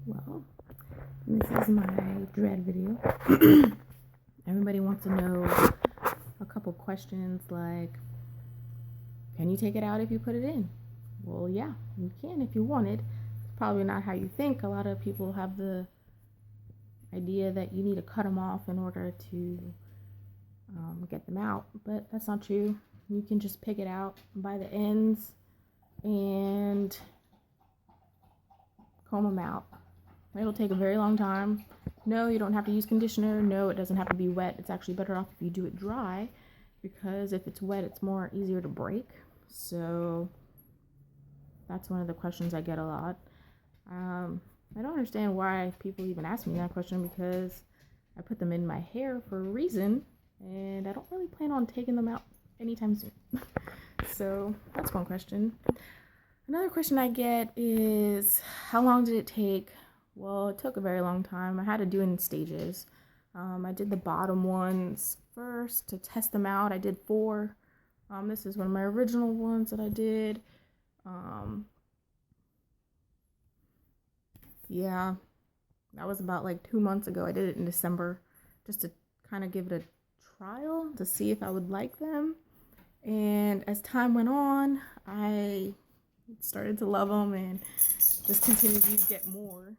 Well, this is my dread video. Everybody wants to know a couple questions like, can you take it out if you put it in? Well, yeah, you can if you wanted. It's probably not how you think. A lot of people have the idea that you need to cut them off in order to get them out, but that's not true. You can just pick it out by the ends and comb them out. It'll take a very long time. No, you don't have to use conditioner. No, it doesn't have to be wet. It's actually better off if you do it dry, because if it's wet, it's more easier to break. So that's one of the questions I get a lot. I don't understand why people even ask me that question, because I put them in my hair for a reason, and I don't really plan on taking them out anytime soon. So that's one question. Another question I get is, how long did it take? Well, it took a very long time. I had to do it in stages. I did the bottom ones first to test them out. I did 4. This is one of my original ones that I did. Yeah, that was about like 2 months ago. I did it in December just to kind of give it a trial to see if I would like them. And as time went on, I started to love them and just continued to get more.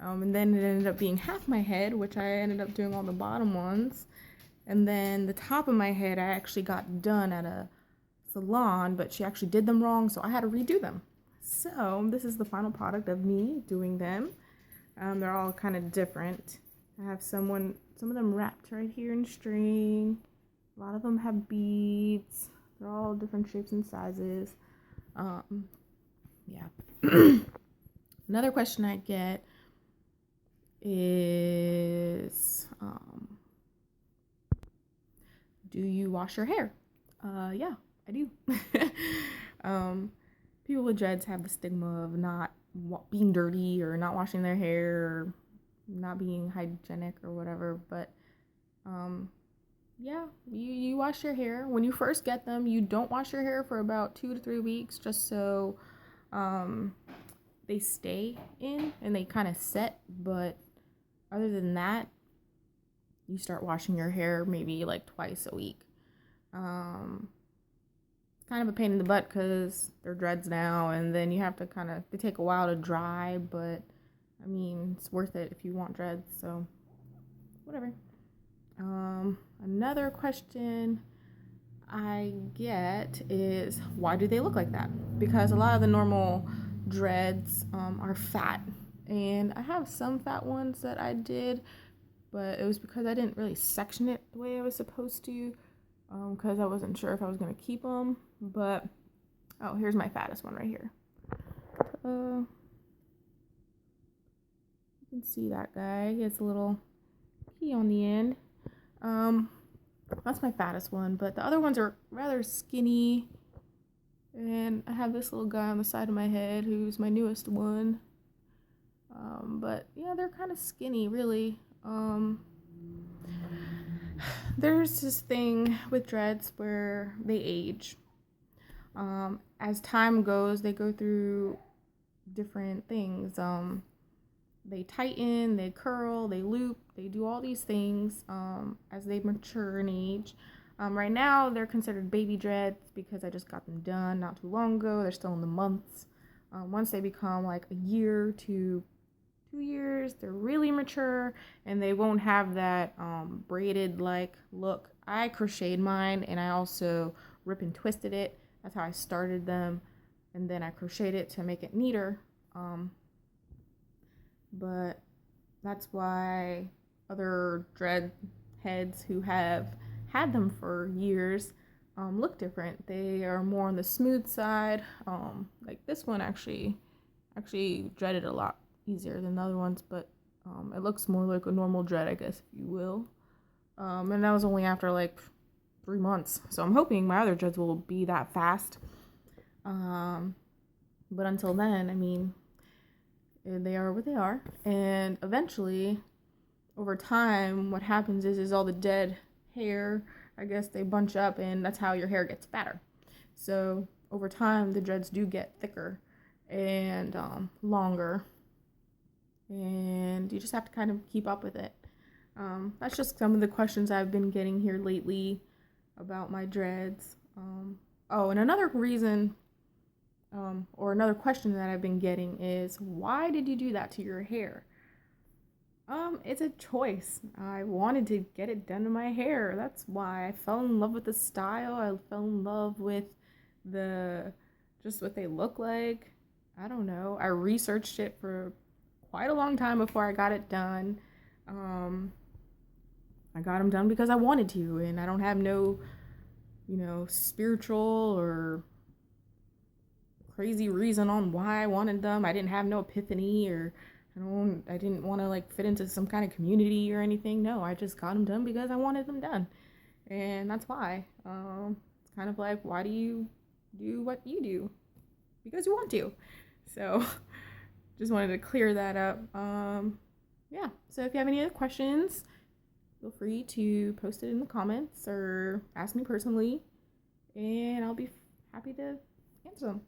And then it ended up being half my head, which I ended up doing all the bottom ones. And then the top of my head, I actually got done at a salon, but she actually did them wrong, so I had to redo them. So this is the final product of me doing them. They're all kind of different. I have some of them wrapped right here in string. A lot of them have beads. They're all different shapes and sizes. Yeah. Another question I get is, do you wash your hair? Yeah, I do. People with dreads have the stigma of not being dirty or not washing their hair or not being hygienic or whatever, but yeah, you wash your hair. When you first get them, you don't wash your hair for about 2 to 3 weeks, just so they stay in and they kind of set. But other than that, you start washing your hair maybe like twice a week. It's kind of a pain in the butt because they're dreads now, and then you have to they take a while to dry, but I mean, it's worth it if you want dreads, so whatever. Another question I get is, why do they look like that? Because a lot of the normal dreads are fat, and I have some fat ones that I did, but it was because I didn't really section it the way I was supposed to, because I wasn't sure if I was going to keep them. But oh, here's my fattest one right here. You can see that guy. He has a little key on the end. That's my fattest one, but the other ones are rather skinny. And I have this little guy on the side of my head who's my newest one. But yeah, they're kind of skinny, really. There's this thing with dreads where they age. As time goes, they go through different things. They tighten, they curl, they loop, they do all these things as they mature in age. Right now, they're considered baby dreads because I just got them done not too long ago. They're still in the months. Once they become like a year to 2 years, they're really mature, and they won't have that braided like look. I crocheted mine, and I also rip and twisted it. That's how I started them, and then I crocheted it to make it neater. But that's why other dread heads who have had them for years look different. They are more on the smooth side. Like this one actually dreaded a lot easier than the other ones, but it looks more like a normal dread, I guess, if you will. And that was only after like 3 months, so I'm hoping my other dreads will be that fast. But until then, I mean, they are what they are, and eventually, over time, what happens is all the dead hair, I guess, they bunch up, and that's how your hair gets fatter. So over time, the dreads do get thicker and longer, and you just have to kind of keep up with it. That's just some of the questions I've been getting here lately about my dreads. Oh, and another reason, or another question that I've been getting is, why did you do that to your hair? It's a choice. I wanted to get it done to my hair. That's why I fell in love with the style. I fell in love with just what they look like. I don't know. I researched it for quite a long time before I got it done. I got them done because I wanted to, and I don't have no, spiritual or crazy reason on why I wanted them. I didn't have no epiphany, or I didn't want to like fit into some kind of community or anything. No, I just got them done because I wanted them done, and that's why. It's kind of like, why do you do what you do? Because you want to. So just wanted to clear that up. Yeah, so if you have any other questions, feel free to post it in the comments or ask me personally, and I'll be happy to answer them.